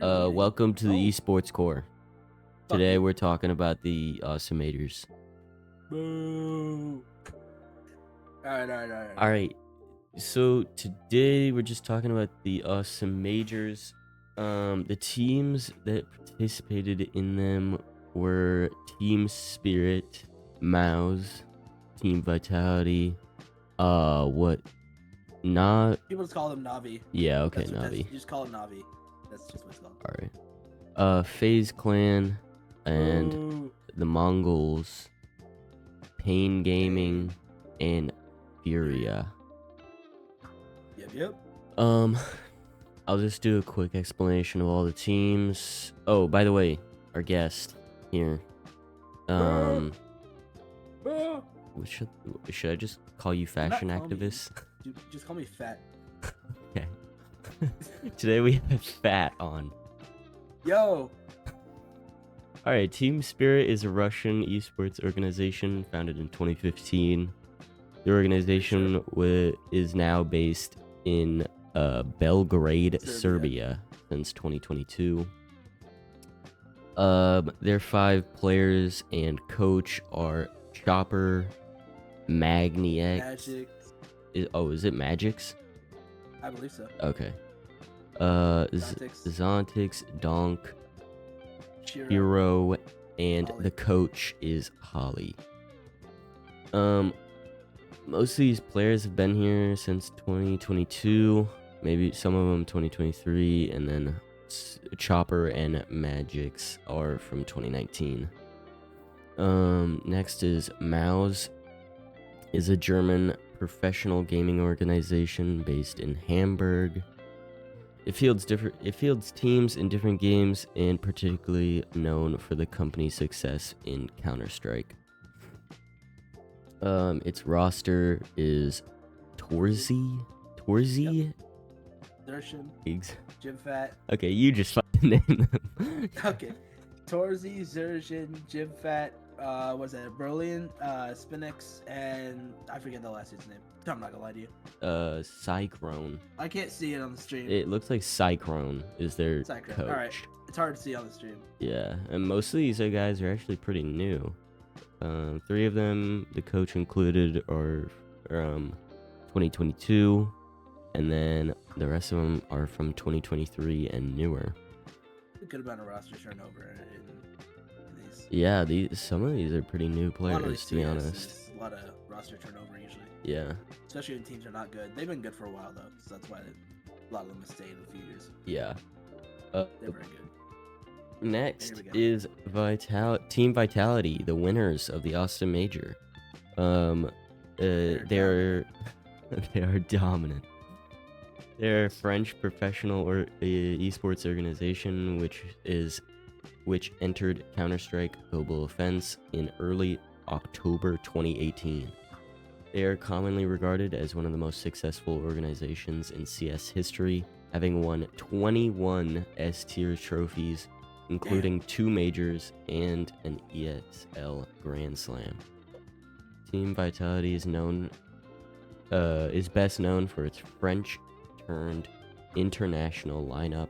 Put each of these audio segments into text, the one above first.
Welcome to the Esports Core. Fuck Today you. we're talking about the awesome majors. Boo. Alright. Alright, so today we're just talking about the awesome majors. The teams that participated in them were Team Spirit, Mouse, Team Vitality, People just call them Navi. Yeah, okay, That's Navi. You just call it Navi. That's just what it's called. Alright. FaZe Clan and Boo. the Mongols, Pain Gaming, and Furia. Yep. I'll just do a quick explanation of all the teams. Oh, by the way, our guest here. Boo. Should I just call you fashion Not call me. activist? Just call me fat. Okay. Today we have Fat on. Yo. Alright, Team Spirit is a Russian esports organization founded in 2015. The organization is now based in Belgrade, Serbia since 2022. Their 5 players and coach are Chopper, Magniex. Magic. Is it Magix? I believe so. Okay. Zontix. Zontix, Donk, Shiro. Hero, and Holly. the coach is Holly. Most of these players have been here since 2022, maybe some of them 2023, and then Chopper and Magix are from 2019. Next is Mouse, is a German professional gaming organization based in Hamburg. It fields teams in different games and particularly known for the company's success in Counter-Strike. Its roster is Torzy. Yep. Dershin. Jim Fat. Okay, you just fucking name them. Okay. Torzy, Zershin, Jim Fat, was it Berlin, Spinix, and I forget the last dude's name. I'm not gonna lie to you. Cyclone. I can't see it on the stream. It looks like Cyclone is their Cyclone. coach. Alright. It's hard to see on the stream. Yeah, and most of these guys are actually pretty new. 3 of them, the coach included, are 2022, and then the rest of them are from 2023 and newer. It could have been a roster turnover in these. Yeah, some of these are pretty new players, to be honest. A lot of roster turnover usually. Yeah. Especially when teams are not good. They've been good for a while though, so that's why a lot of them have stayed a few years. Yeah. They're very good. Next is Team Vitality, the winners of the Austin Major. They are dominant. They're a French professional esports organization which entered Counter-Strike Global Offense in early October 2018. They are commonly regarded as one of the most successful organizations in CS history, having won 21 S-tier trophies, including 2 majors and an ESL Grand Slam. Team Vitality is best known for its French-turned international lineup,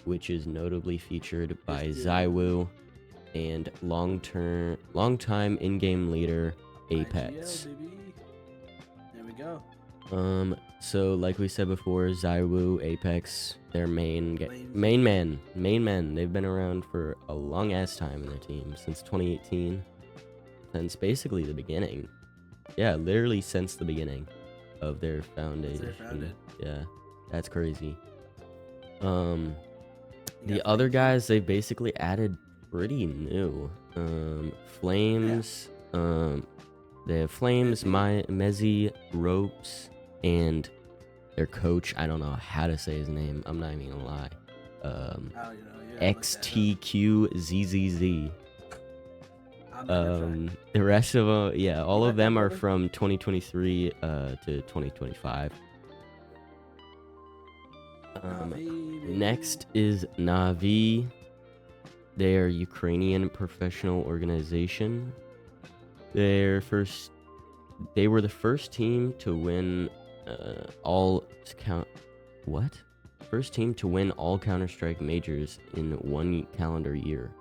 which is notably featured by ZywOo and long-time in-game leader Apex. IGL, baby. There we go. So like we said before, ZywOo, Apex, their main men. They've been around for a long ass time in their team since 2018, since basically the beginning. Yeah, literally since the beginning of their foundation. Yeah, that's crazy. The other guys they basically added pretty new. Flames. They have Flames, Mezzy, Ropes, and their coach. I don't know how to say his name. I'm not even gonna lie. XTQZZZ. The rest of them, yeah, all of them are from 2023 to 2025. Next is Navi. They are a Ukrainian professional organization. They were the first team to win all count. What? First team to win all Counter-Strike majors in 1 calendar year.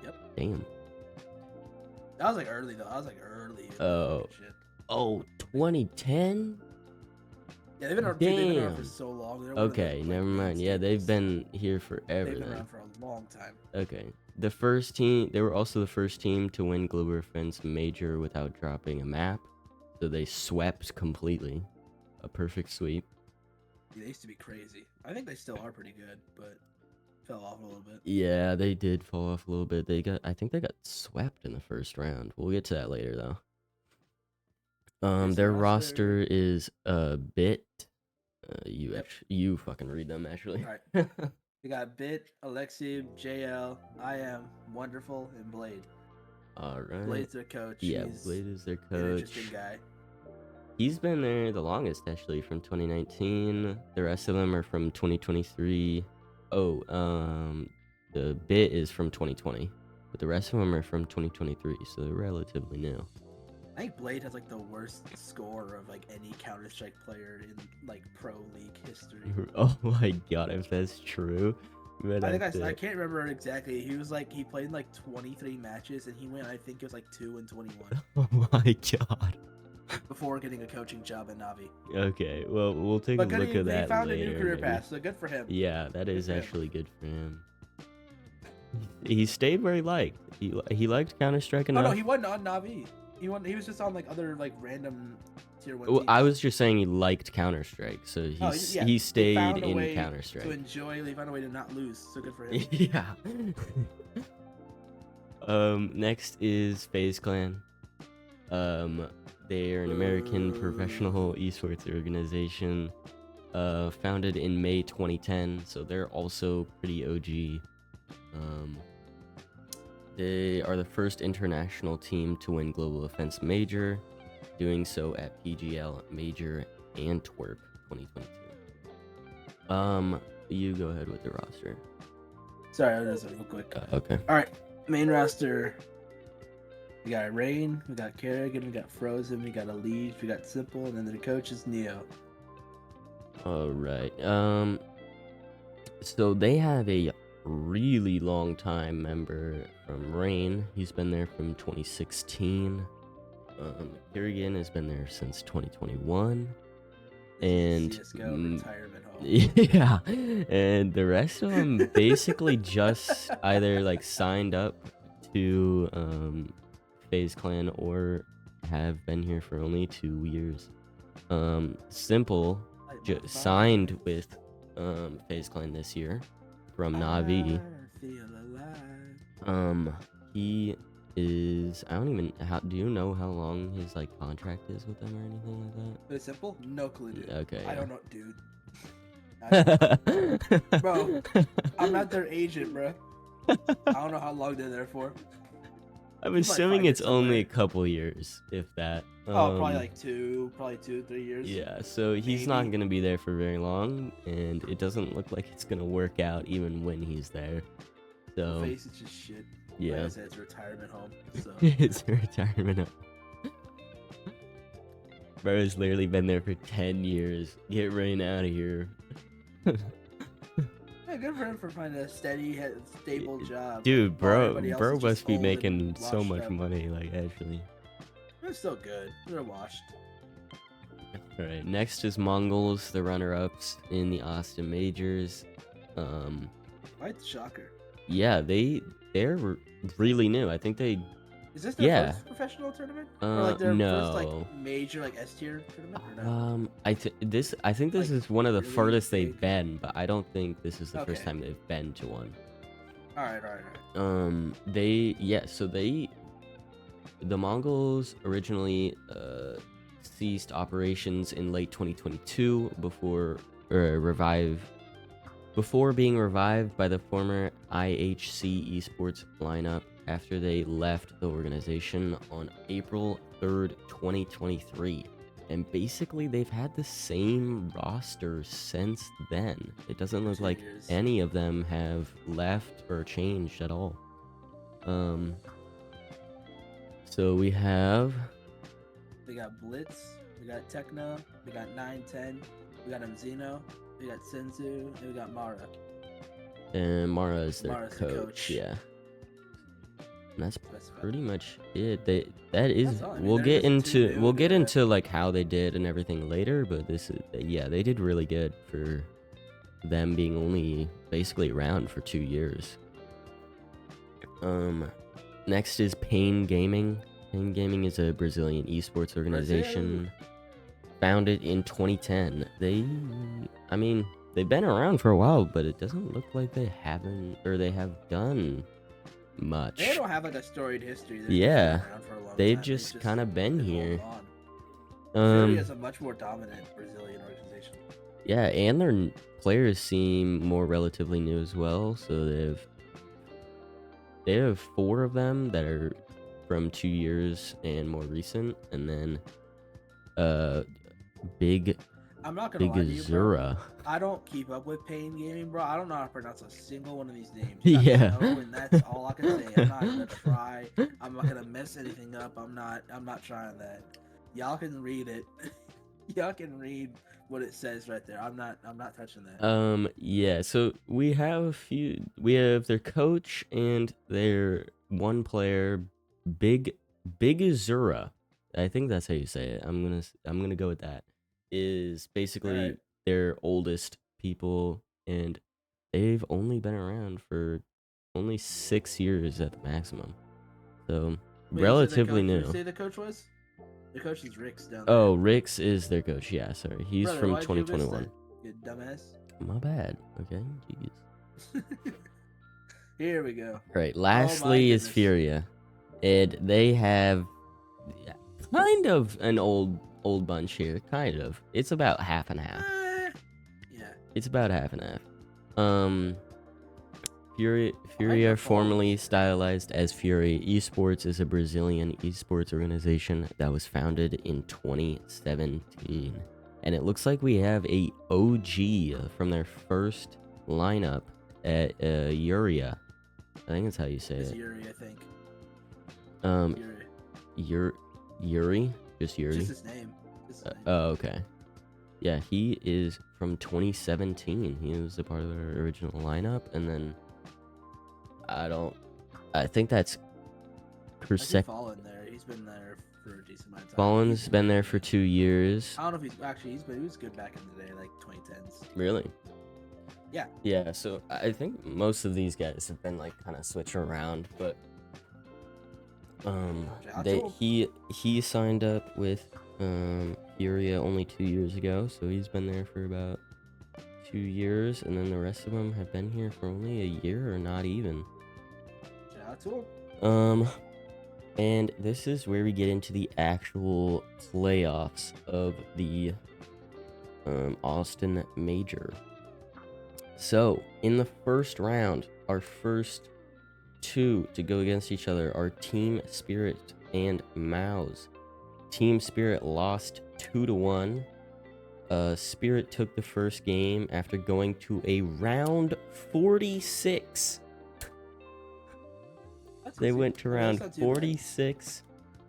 Yep. Damn. That was like early though. I was like early. Shit. Oh, 2010? Yeah, they've been around for so long. Okay, never mind. Yeah, they've been here forever. They've been around for a long time. Okay. They were also the first team to win Global Offense Major without dropping a map. So they swept completely. A perfect sweep. Yeah, they used to be crazy. I think they still are pretty good, but fell off a little bit. Yeah, they did fall off a little bit. I think they got swept in the first round. We'll get to that later though. Their roster is Bit. You fucking read them actually. All right. We got Bit, Alexi, JL, I Am, Wonderful, and Blade. All right. Blade's their coach. Yeah, Blade is their coach. An interesting guy. He's been there the longest actually, from 2019. The rest of them are from 2023. The Bit is from 2020, but the rest of them are from 2023, so they're relatively new. I think Blade has like the worst score of like any Counter-Strike player in like pro league history. Oh my god, if that's true. Man, I can't remember exactly. He was like, he played in like 23 matches and he went, I think it was like 2-21. Oh my god. Before getting a coaching job at Navi. Okay, well, we'll take a look at that. He found later, a new career path, so good for him. Yeah, that is actually good for him. He stayed where he liked. He liked Counter-Strike enough. Oh no, he wasn't on Navi. He was just on like other like random tier 1 Well, teams. I was just saying he liked Counter-Strike, so he stayed in Counter-Strike. To enjoy, they found a way to not lose, so good for him. Yeah. Next is FaZe Clan. They are an American professional esports organization, founded in May 2010, so they're also pretty OG. They are the first international team to win Global Offense Major, doing so at PGL Major Antwerp 2022. You go ahead with the roster. Sorry, I'll just real quick. Okay. All right, main roster. We got Rain, we got Kerrigan, we got Frozen, we got Elise, we got Simple, and then the coach is Neo. All right. So they have a really long time member from Rain. He's been there from 2016. Kerrigan has been there since 2021. And CSGO retirement home. Yeah, and the rest of them basically just either like signed up to FaZe Clan or have been here for only 2 years. Simple signed with FaZe Clan this year from Navi. He is, I don't even, do you know how long his like contract is with them or anything like that? Is it Simple? No clue, dude. Okay. I don't know, dude. Bro, I'm not their agent, bro. I don't know how long they're there for. I'm assuming it's only a couple years, if that. Probably like 2, 3 years. Yeah, so he's not gonna be there for very long, and it doesn't look like it's gonna work out even when he's there. So the face is just shit. Yeah, like I said, it's a retirement home. So. It's a retirement home. Bro has literally been there for 10 years. Get Rain out of here. Yeah, good for him for finding a steady, stable job. Dude, bro must be making so much money, like, actually. They're still good. They're washed. Alright, next is Mongols, the runner-ups in the Austin Majors. Quite the shocker. Yeah, they're really new. I think they... Is this their first professional tournament? Or like their no. first like major like S tier tournament? Or no? I think this like, is one of the really furthest they've been, but I don't think this is the first time they've been to one. Alright. The Mongols originally ceased operations in late 2022 before being revived by the former IHC Esports lineup after they left the organization on April 3rd, 2023. And basically, they've had the same roster since then. It doesn't look like any of them have left or changed at all. So we got Blitz, we got Techno, we got 910, we got Mzino, We got Senzu, and we got Mara. And Mara is their Mara's the coach. coach. Yeah. And that's Specified. pretty much it. That is. That's all. I mean, we'll they're get just too into new to- into like how they did and everything later. But this is they did really good for them being only basically around for 2 years. Next is Pain Gaming. Pain Gaming is a Brazilian esports organization founded in 2010. They've been around for a while, but it doesn't look like they have done much. They don't have like a storied history. Yeah, they've time. just kind of been here. Fury is a much more dominant Brazilian organization. Yeah, and their players seem more relatively new as well. So they have 4 of them that are from 2 years and more recent, and then I'm not gonna lie to you, bro. Azura. I don't keep up with Pain Gaming, bro. I don't know how to pronounce a single one of these names. Yeah. And that's all I can say. I'm not gonna try. I'm not gonna mess anything up. I'm not trying that. Y'all can read it. Y'all can read what it says right there. I'm not touching that. Yeah, so we have their coach and their one player, Big Azura. I think that's how you say it. I'm gonna go with that. Is basically Right. their oldest people, and they've only been around for only 6 years at the maximum. So Wait, relatively new. Did you say the coach was? The coach is Rick's down there. Oh, Rix is their coach. Yeah, sorry. He's Brother, from why'd you miss 2021. that, you dumbass. My bad. Okay. Jeez. Here we go. Right. Lastly is goodness. Furia. And they have kind of an old bunch here. Kind of. It's about half and half. Yeah. It's about half and half. Furia, formerly stylized as Fury Esports, is a Brazilian esports organization that was founded in 2017. And it looks like we have a OG from their first lineup at Uria. I think that's how you say It's it. Yuri, I think. Yuri? Just Yuri? Just his name. Oh, okay. Yeah, he is from 2017. He was a part of their original lineup, and then I think that's Fallen there. He's been there for a decent amount of time. Fallen's been there for 2 years. I don't know if he was good back in the day, like 2010s. Really? Yeah. Yeah, so I think most of these guys have been like kind of switched around, but he signed up with Furia only 2 years ago, so he's been there for about 2 years, and then the rest of them have been here for only a year or not even. And this is where we get into the actual playoffs of the Austin Major. So, in the first round, our first 2 to go against each other are Team Spirit and Mouse. Team Spirit lost 2-1. Spirit took the first game after going to a round 46. They went to round 46,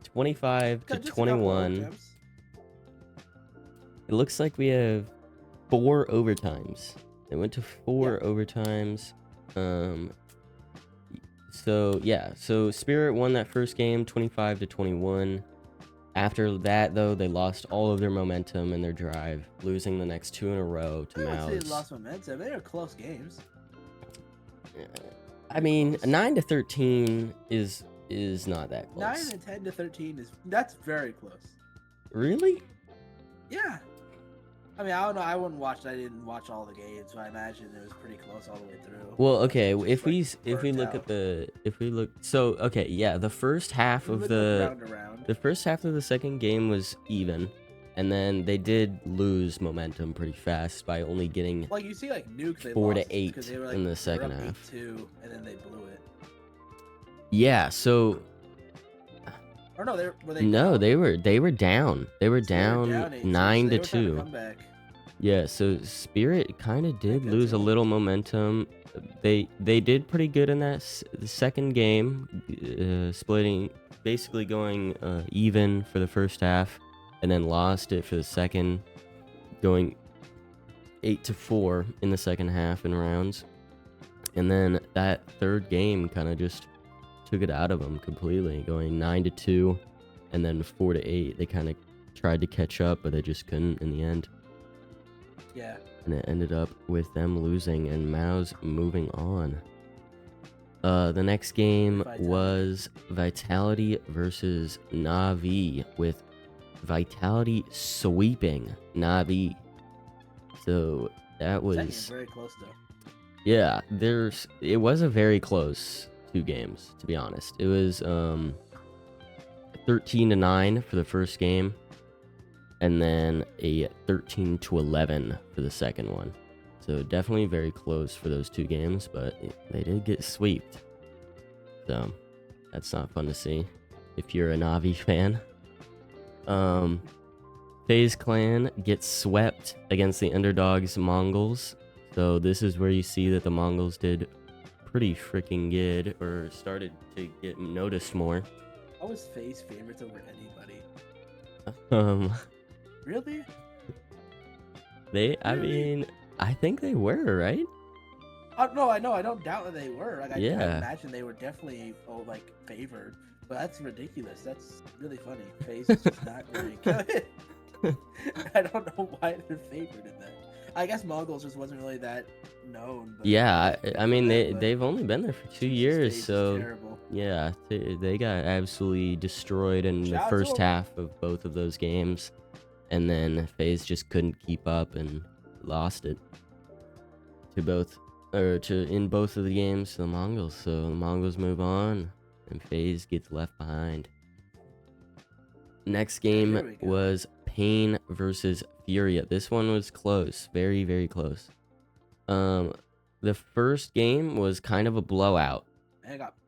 25 to 21. It looks like we have 4 overtimes. They went to 4 overtimes. So Spirit won that first game 25 to 21. After that, though, they lost all of their momentum and their drive, losing the next 2 in a row to Mouse. They lost momentum. They were close games. I mean, 9 to 13 is not that close. 9 and 10 to 13 that's very close. Really? Yeah. I mean, I don't know. I wouldn't watch. I didn't watch all the games, so I imagine it was pretty close all the way through. Well, okay. If we look, so okay, yeah. The first half of the first half of the second game was even, and then they did lose momentum pretty fast by only getting like you see like Nuke 4 to 8 in the second half. 8-2, and then they blew it. Yeah. So. Or no, were they? No, down? they were down. They were down 9 to 2. Yeah, so Spirit kind of did lose a little momentum. They did pretty good in that second game, splitting, basically going even for the first half, and then lost it for the second, going 8-4 in the second half in rounds. And then that third game kind of just took it out of them completely, going 9-2 and then 4-8. They kind of tried to catch up, but they just couldn't in the end. Yeah. And it ended up with them losing and Mao's moving on. The next game was Vitality versus Na'Vi, with Vitality sweeping Na'Vi. So that was very close though. Yeah, it was a very close 2 games, to be honest. It was 13-9 for the first game, and then a 13-11 for the second one. So definitely very close for those 2 games, but they did get swept. So that's not fun to see if you're a Na'Vi fan. FaZe Clan gets swept against the underdogs Mongols. So this is where you see that the Mongols did pretty freaking good, or started to get noticed more. I was FaZe favorites over anybody. Really? I mean, I think they were, right? No, I know. I don't doubt that they were. Like, I Yeah. imagine they were definitely favored. But that's ridiculous. That's really funny. FaZe is just not very good. I don't know why they're favored in that. I guess Mongols just wasn't really that known. But Yeah, I mean but they've only been there for 2 years, FaZe is so terrible. yeah, they got absolutely destroyed in the Shout out to first 'em. half of both of those games, and then FaZe just couldn't keep up and lost it in both of the games to the Mongols. So the Mongols move on, and FaZe gets left behind. Next game was Pain versus Furia. This one was close, very, very close. The first game was kind of a blowout.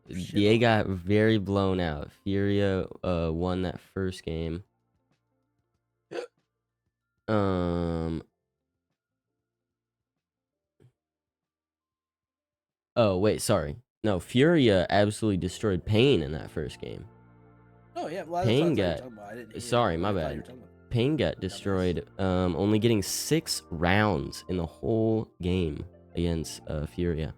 They got very blown out. Furia won that first game. Oh wait, sorry. No, Furia absolutely destroyed Pain in that first game. Oh yeah, well, Pain got. Sorry, my bad. Pain got destroyed. Only getting 6 rounds in the whole game against Furia,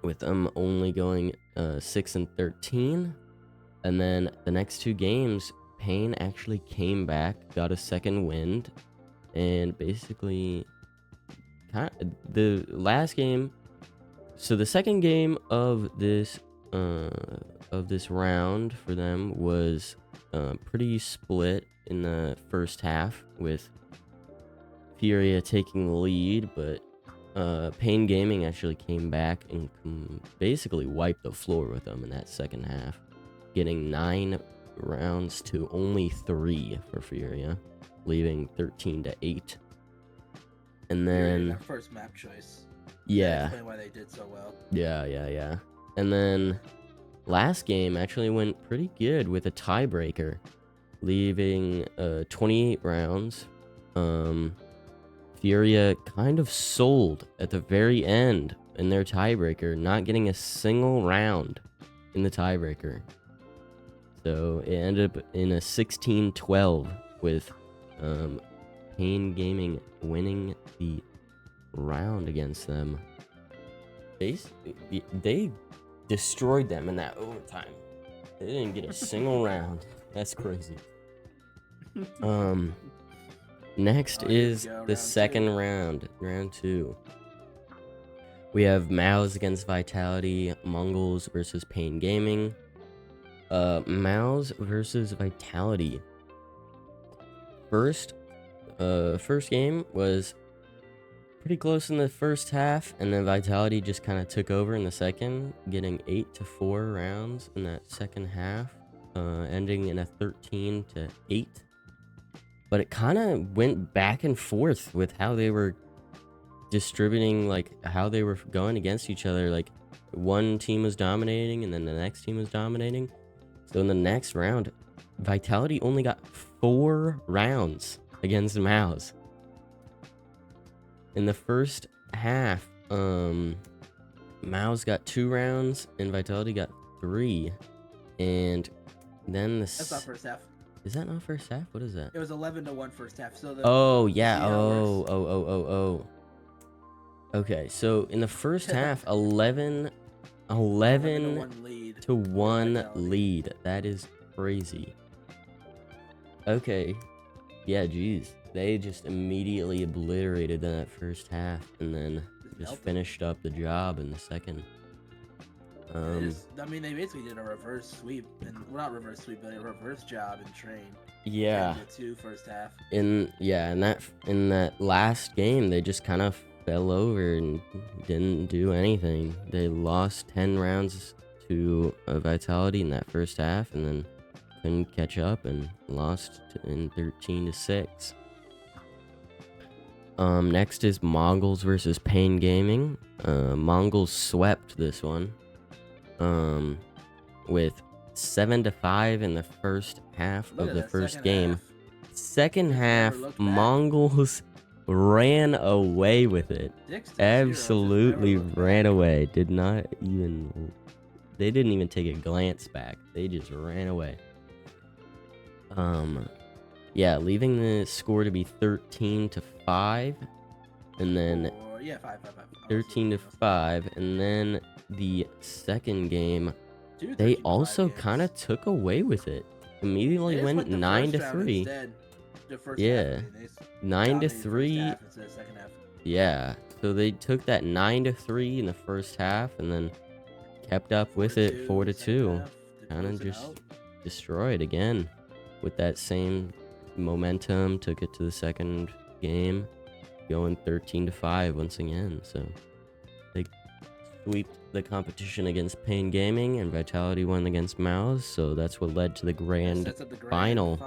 with them only going 6-13. And then the next 2 games, Pain actually came back, got a second wind, and basically the last game. So the second game of this round for them was pretty split in the first half, with Furia taking the lead, but Pain Gaming actually came back and basically wiped the floor with them in that second half, getting 9 rounds to only 3 for Furia, leaving 13-8. And then their first map choice. Yeah. Explain why they did so well. Yeah. And then last game actually went pretty good with a tiebreaker, leaving 28 rounds. Furia kind of sold at the very end in their tiebreaker, not getting a single round in the tiebreaker. So it ended up in a 16-12 with Pain Gaming winning the round against them. They destroyed them in that overtime. They didn't get a single round. That's crazy. Next is the second round, round 2. We have Mao's against Vitality, Mongols versus Pain Gaming. Mao's versus Vitality. First game was pretty close in the first half, and then Vitality just kind of took over in the second, getting 8-4 rounds in that second half, ending in a 13-8. But it kind of went back and forth with how they were distributing, like how they were going against each other. Like one team was dominating, and then the next team was dominating. So in the next round, Vitality only got 4 rounds against Mao's. In the first half, Mao's got 2 rounds and Vitality got 3. And then That's not first half. Is that not first half? What is that? It was 11-1 first half. So Oh, you yeah. see how it Oh, works? oh, oh, oh, oh. Okay, so in the first half, 11 11 to 1 lead to for 1 Vitality. lead. That is crazy. Okay. Yeah, geez. They just immediately obliterated that first half and then just melted. finished up the job in the second. I mean, they basically did a reverse sweep, and well, not reverse sweep, but a reverse job in train. Yeah. 10-2 first half. In that last game, they just kind of fell over and didn't do anything. They lost 10 rounds to Vitality in that first half, and then couldn't catch up and lost in 13-6. Next is Mongols versus Pain Gaming. Mongols swept this one. With 7-5 in the first half Look of at the that first second game. half. Second Just half, never looked back. Mongols ran away with it. 6-0, just Absolutely never looked ran back. away. They didn't even take a glance back. They just ran away. Yeah, leaving the score to be 13-5, and then Or, yeah, 5-5. 13-5, and then the second game, Two they 13-5 also games. kind of took away with it. Immediately They just went the first round 9-3. instead. The first Yeah. half, I mean, they just 9-3. dominated first half instead of second half. Yeah, so they took that 9-3 in the first half, and then kept up with it 4-2. Kind of just destroyed again with that same momentum. Took it to the second game, going 13-5 once again. So they swept the competition against Pain Gaming, and Vitality won against Mouse. So that's what led to the grand final.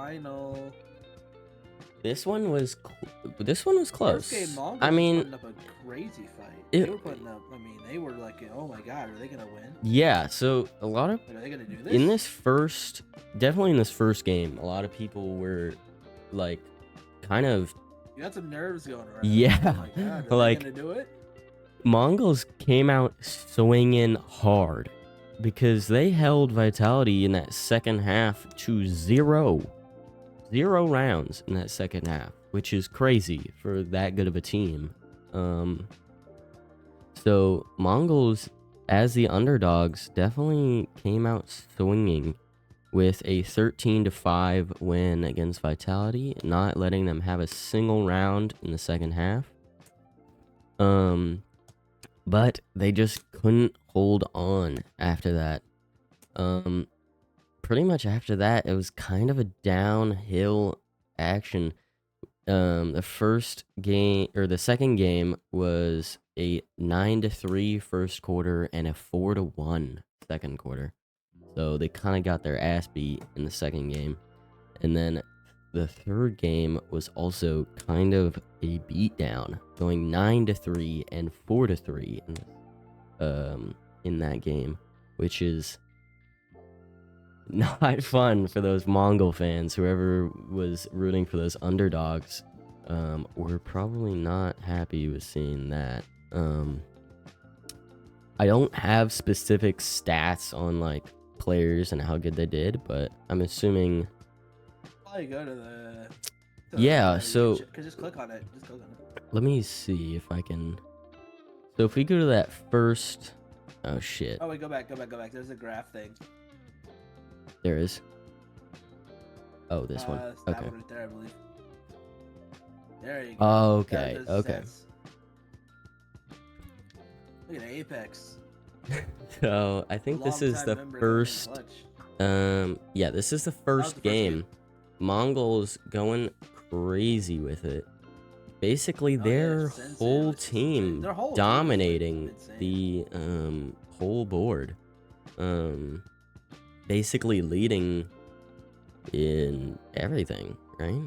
This one was close. First game, Mongols I mean, was putting up a crazy fight. They were putting up. I mean, they were like, "Oh my god, are they gonna win? Yeah. So a lot of Like, are they gonna do this?" in this first, definitely in this first game, a lot of people were like, kind of, You got some nerves going around. yeah, Oh my god, are like they gonna do it? Mongols came out swinging hard because they held Vitality in that second half to 0 rounds in that second half, which is crazy for that good of a team. So Mongols, as the underdogs, definitely came out swinging with a 13-5 win against Vitality, not letting them have a single round in the second half. But they just couldn't hold on after that. Pretty much after that, it was kind of a downhill action. The second game was a 9-3 first quarter and a 4-1 second quarter. So they kind of got their ass beat in the second game. And then the third game was also kind of a beatdown, going 9-3 and 4-3 in that game, which is not fun for those Mongol fans. Whoever was rooting for those underdogs were probably not happy with seeing that. I don't have specific stats on like players and how good they did, but I'm assuming. Probably go to the. Yeah, so just click on it. Just click on it. Let me see if I can. So if we go to that first. Oh shit. Oh wait, go back. There's a graph thing. There is. Oh, this one. That Okay. one right there, I believe. There you go. Oh, okay. Those Okay. stats. Look at Apex. So I think this is the first. Yeah, this is the first game. Mongols going crazy with it. Basically, their whole team dominating the whole board. Basically leading in everything, right?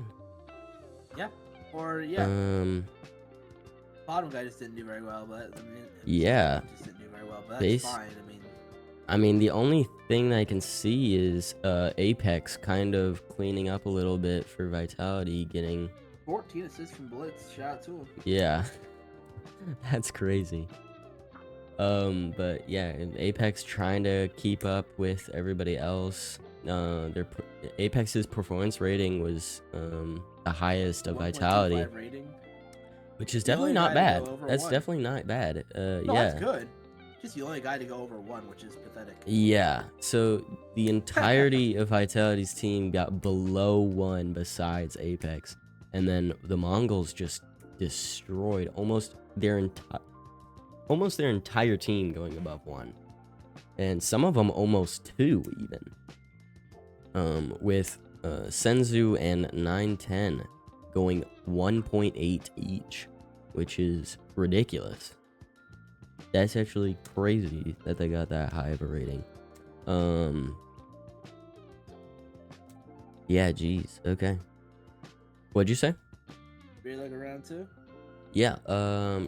Yeah. Or bottom guy just didn't do very well, but I mean, yeah. Just didn't do very well, but that's fine. I mean, the only thing that I can see is Apex kind of cleaning up a little bit for Vitality, getting 14 assists from Blitz. Shout out to him. Yeah. That's crazy. But yeah, Apex trying to keep up with everybody else. Apex's performance rating was the highest of Vitality, 1.25 rating. which is The definitely only not guy to bad. go over That's 1. definitely not bad. No, that's Yeah. good. Just the only guy to go over 1, which is pathetic. Yeah, so the entirety of Vitality's team got below 1 besides Apex. And then the Mongols just destroyed almost their entire team going above 1. And some of them almost 2 even. With Senzu and 910 going 1.8 each, which is ridiculous. That's actually crazy that they got that high of a rating. Yeah, geez. Okay. What'd you say? Really like a round 2? Yeah,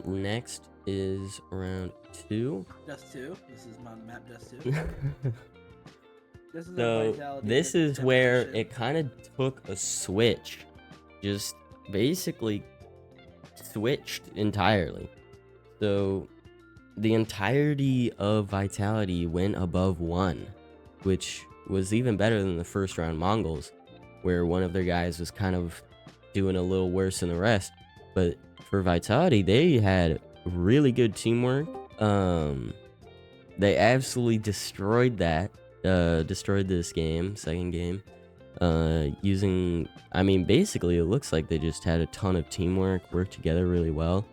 next is round 2. Just 2. This is my map, just 2. This is a So, Vitality this is where demolition. it kind of took a switch. Just basically switched entirely. So, the entirety of Vitality went above 1, which was even better than the first round Mongols, where one of their guys was kind of doing a little worse than the rest. But for Vitality, they had really good teamwork. They absolutely destroyed this game, second game, using, I mean, basically it looks like they just had a ton of teamwork, worked together really well.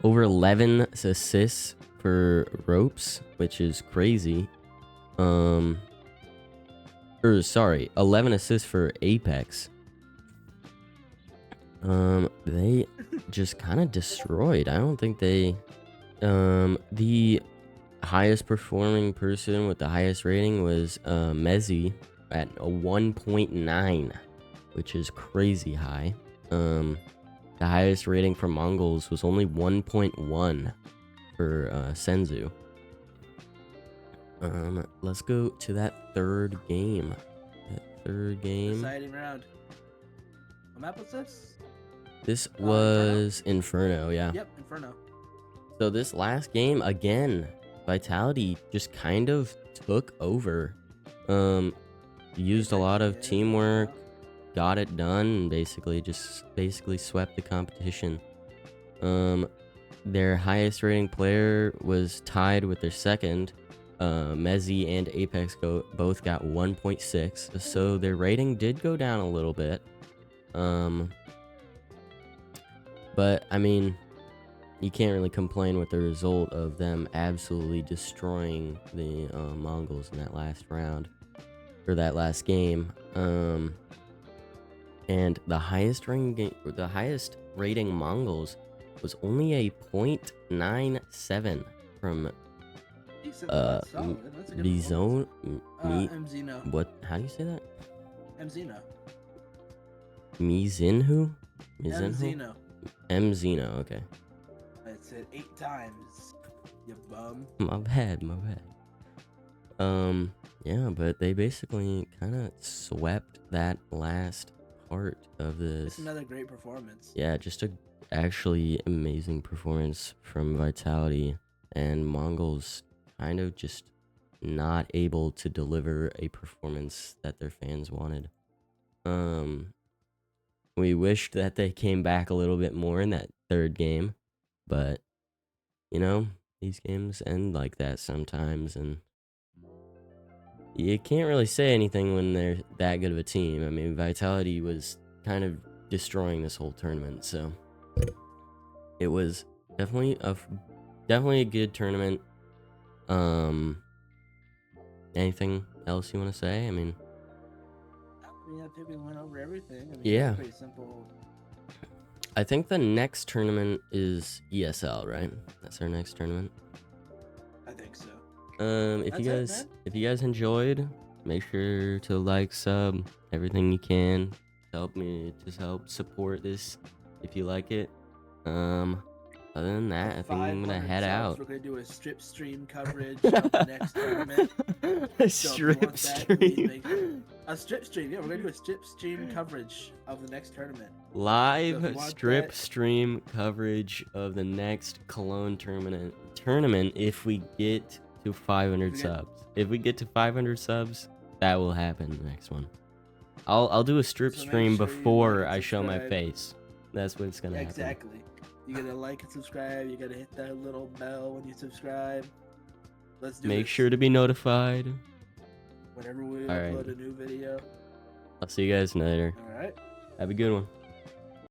Over 11 assists for Ropes, which is crazy. 11 assists for Apex. They just kind of destroyed. I don't think they, the highest performing person with the highest rating was, Mezzi at a 1.9, which is crazy high. The highest rating for Mongols was only 1.1 for, Senzu. Let's go to that third game. Deciding round. What map was this? This Inferno? was Inferno, yeah. Yep, Inferno. So this last game, again, Vitality just kind of took over. Used a lot of teamwork, got it done, and basically swept the competition. Their highest rating player was tied with their second. Mezzi and Apex both got 1.6, so their rating did go down a little bit. But I mean, you can't really complain with the result of them absolutely destroying the Mongols in that last round, or that last game. And the highest rating Mongols was only a 0.97 from That's solid. That's a good Mizone. Mzino. What? How do you say that? Mzino. Mizinhu? Mzino. Mzino. Okay. I said 8 times. You bum. My bad. Yeah, but they basically kind of swept that last part of this. It's another great performance. Yeah, just a actually amazing performance from Vitality, and Mongols kind of just not able to deliver a performance that their fans wanted. We wished that they came back a little bit more in that third game, but you know, these games end like that sometimes, and you can't really say anything when they're that good of a team. I mean, Vitality was kind of destroying this whole tournament, so it was definitely a good tournament. Anything else you want to say? I mean, I think we went over everything. I mean, yeah. Pretty simple. I think the next tournament is ESL, right? That's our next tournament. I think so. If you guys enjoyed, make sure to like, sub, everything you can to help support this if you like it. Other than that, I think I'm gonna 500 head subs, out. we're gonna do a strip stream coverage of the next tournament. A So if you want strip that, please make stream. a strip stream. Yeah, we're gonna do a strip stream coverage of the next tournament. So if you Live want strip that- stream coverage of the next Cologne tournament if we get to 500 If we get- subs. If we get to 500 subs, that will happen the next one. I'll do a strip So make stream sure you before like and I show my subscribe. face. That's what's gonna Yeah, happen. exactly. You gotta like and subscribe. You gotta hit that little bell when you subscribe. Let's do Make this. sure to be notified. Whenever we All right. upload a new video. I'll see you guys later. All right. Have a good one.